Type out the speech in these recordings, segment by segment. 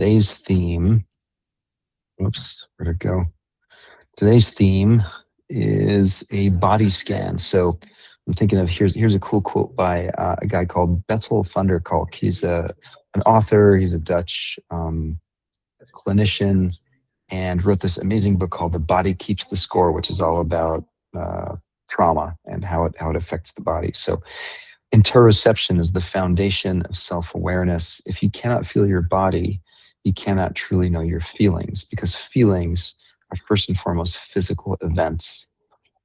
today's theme, whoops, where'd it go? Today's theme is a body scan. So I'm thinking of, here's a cool quote by a guy called Bessel Kolk. He's an author, he's a Dutch clinician, and wrote this amazing book called The Body Keeps the Score, which is all about trauma and how it affects the body. So interoception is the foundation of self-awareness. If you cannot feel your body, you cannot truly know your feelings, because feelings are first and foremost physical events.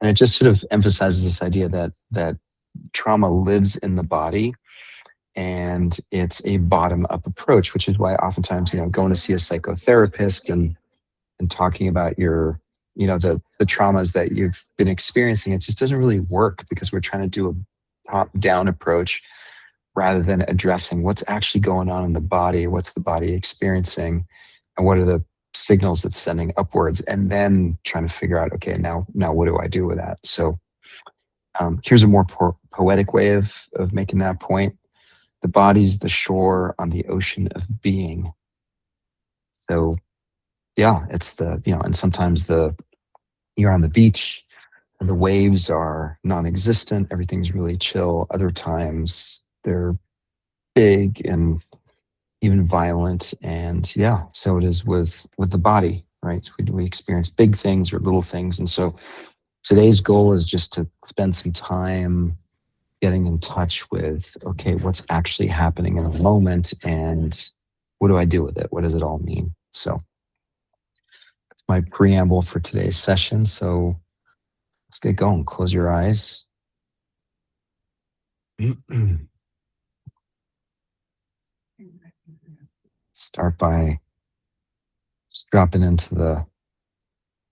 And it just sort of emphasizes this idea that trauma lives in the body, and it's a bottom-up approach, which is why oftentimes, going to see a psychotherapist and talking about your, the traumas that you've been experiencing, it just doesn't really work, because we're trying to do a top-down approach rather than addressing what's actually going on in the body, what's the body experiencing, and what are the signals it's sending upwards, and then trying to figure out, okay, now what do I do with that? So here's a more poetic way of making that point. The body's the shore on the ocean of being. So yeah, it's and sometimes you're on the beach and the waves are non-existent, everything's really chill. Other times they're big and even violent. And yeah, so it is with the body, right? So we experience big things or little things. And so today's goal is just to spend some time getting in touch with, okay, what's actually happening in the moment, and what do I do with it? What does it all mean? So that's my preamble for today's session. So let's get going. Close your eyes. Start by just dropping into the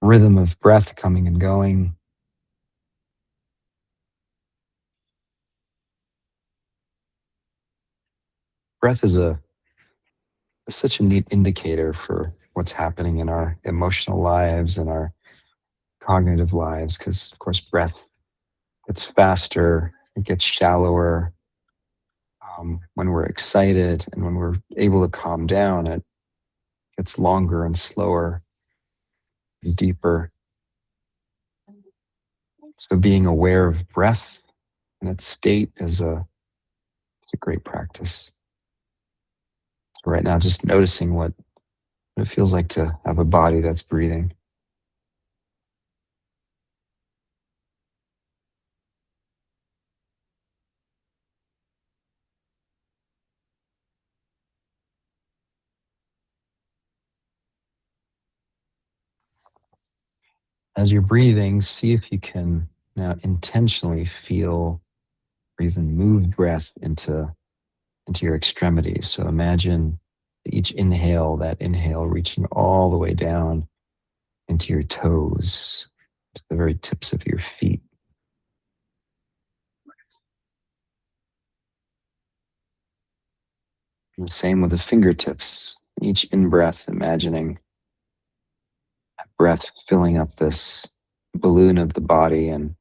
rhythm of breath coming and going. Breath is such a neat indicator for what's happening in our emotional lives and our cognitive lives, because of course breath gets faster, it gets shallower. When we're excited and when we're able to calm down, it gets longer and slower and deeper. So being aware of breath and its state is a great practice. So right now, just noticing what it feels like to have a body that's breathing. As you're breathing, see if you can now intentionally feel or even move breath into your extremities. So imagine each inhale, that inhale reaching all the way down into your toes, to the very tips of your feet. And the same with the fingertips. Each in-breath, imagining that breath filling up this balloon of the body, and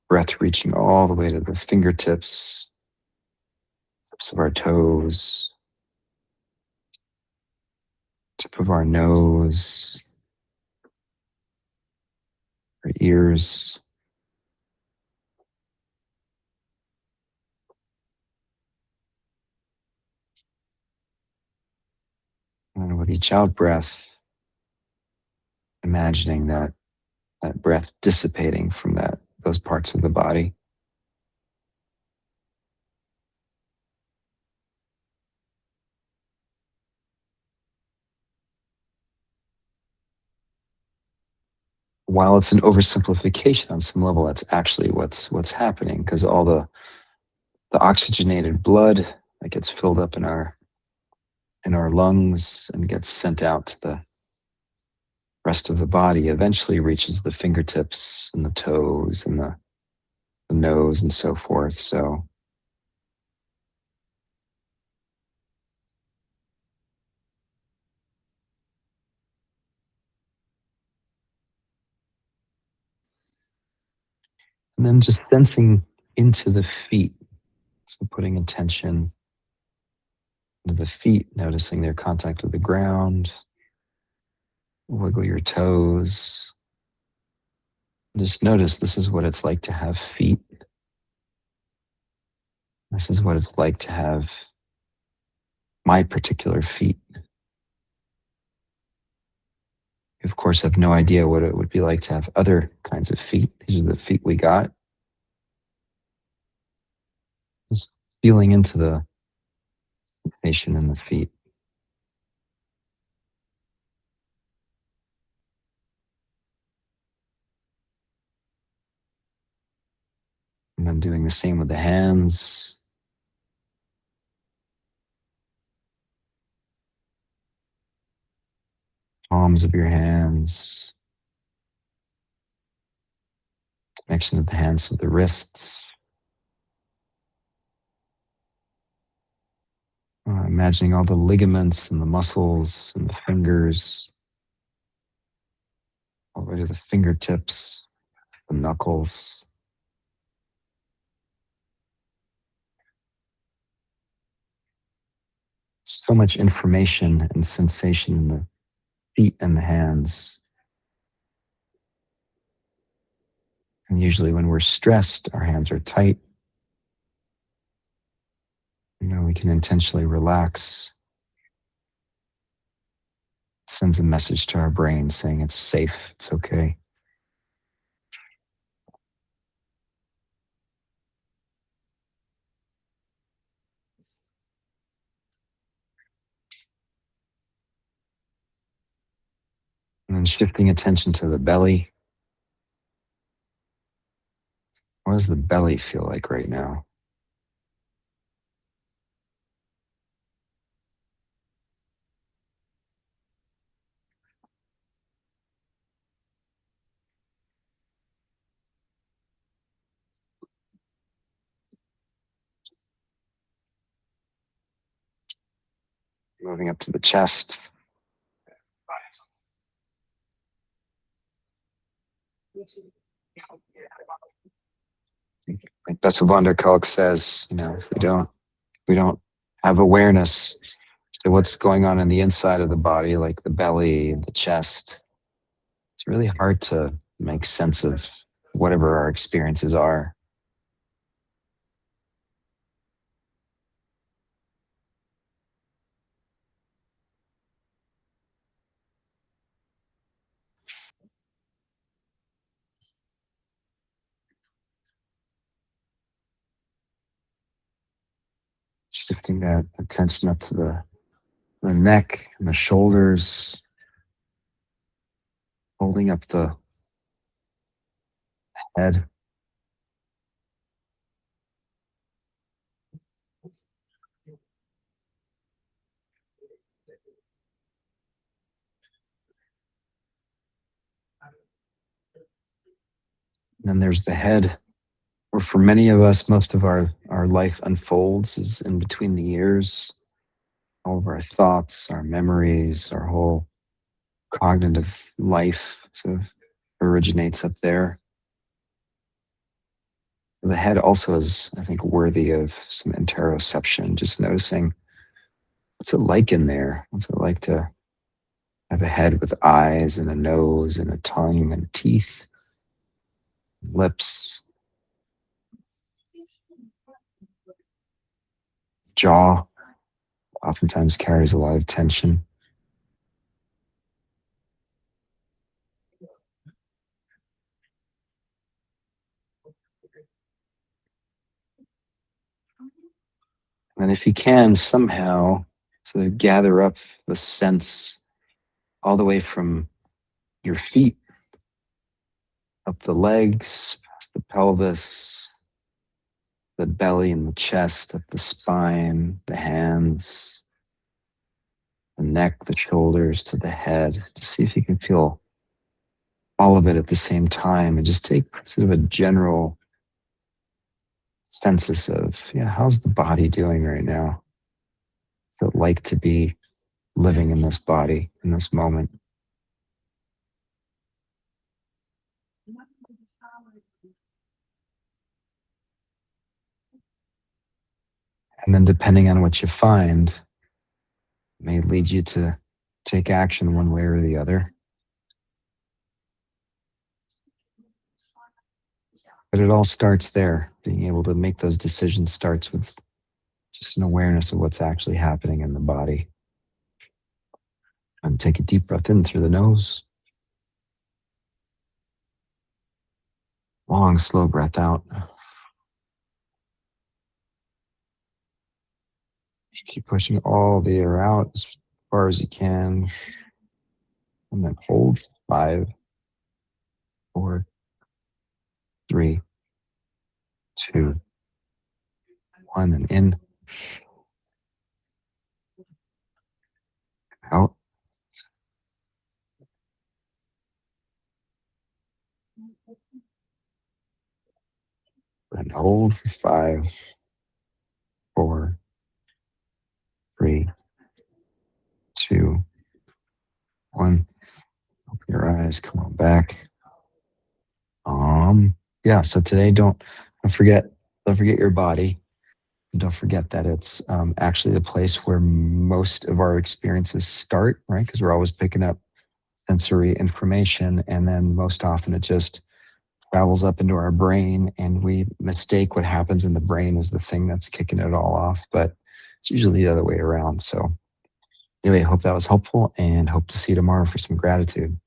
breath reaching all the way to the fingertips, tips of our toes, tip of our nose, our ears. And with each out breath, imagining that breath dissipating from those parts of the body. While it's an oversimplification on some level, that's actually what's happening, because all the oxygenated blood that gets filled up in our lungs and gets sent out to the rest of the body eventually reaches the fingertips and the toes and the nose and so forth. So and then just sensing into the feet. So putting attention To the feet, noticing their contact with the ground. Wiggle your toes. Just notice this is what it's like to have feet. This is what it's like to have my particular feet. You, of course, have no idea what it would be like to have other kinds of feet. These are the feet we got. Just feeling into the sensation in the feet. And then doing the same with the hands. Palms of your hands. Connection of the hands to the wrists. Imagining all the ligaments and the muscles and the fingers, all the way to the fingertips, the knuckles. So much information and sensation in the feet and the hands. And usually when we're stressed, our hands are tight. We can intentionally relax. It sends a message to our brain saying it's safe, it's okay. And then shifting attention to the belly. What does the belly feel like right now? Moving up to the chest. Like Bessel Kolk says, if we don't have awareness to what's going on in the inside of the body, like the belly and the chest, it's really hard to make sense of whatever our experiences are. Shifting that attention up to the neck and the shoulders, holding up the head. And then there's the head, where for many of us, most of our life unfolds is in between the ears. All of our thoughts, our memories, our whole cognitive life sort of originates up there. The head also is, I think, worthy of some interoception, just noticing what's it like in there? What's it like to have a head with eyes and a nose and a tongue and teeth, lips, jaw, oftentimes carries a lot of tension. And if you can somehow sort of gather up the sense all the way from your feet, up the legs, past the pelvis, the belly and the chest, up the spine, the hands, the neck, the shoulders to the head. Just see if you can feel all of it at the same time and just take sort of a general census of, how's the body doing right now? What's it like to be living in this body in this moment? And then depending on what you find, may lead you to take action one way or the other. But it all starts there. Being able to make those decisions starts with just an awareness of what's actually happening in the body. And take a deep breath in through the nose. Long, slow breath out. Just keep pushing all the air out as far as you can. And then hold 5, 4, 3, 2, 1. And in, out. And hold for 5, 4, 3, 2, 1. Open your eyes. Come on back. Yeah. So today, don't forget your body. Don't forget that it's actually the place where most of our experiences start, right? Because we're always picking up sensory information, and then most often it just travels up into our brain, and we mistake what happens in the brain as the thing that's kicking it all off. But it's usually the other way around. So anyway, hope that was helpful, and hope to see you tomorrow for some gratitude.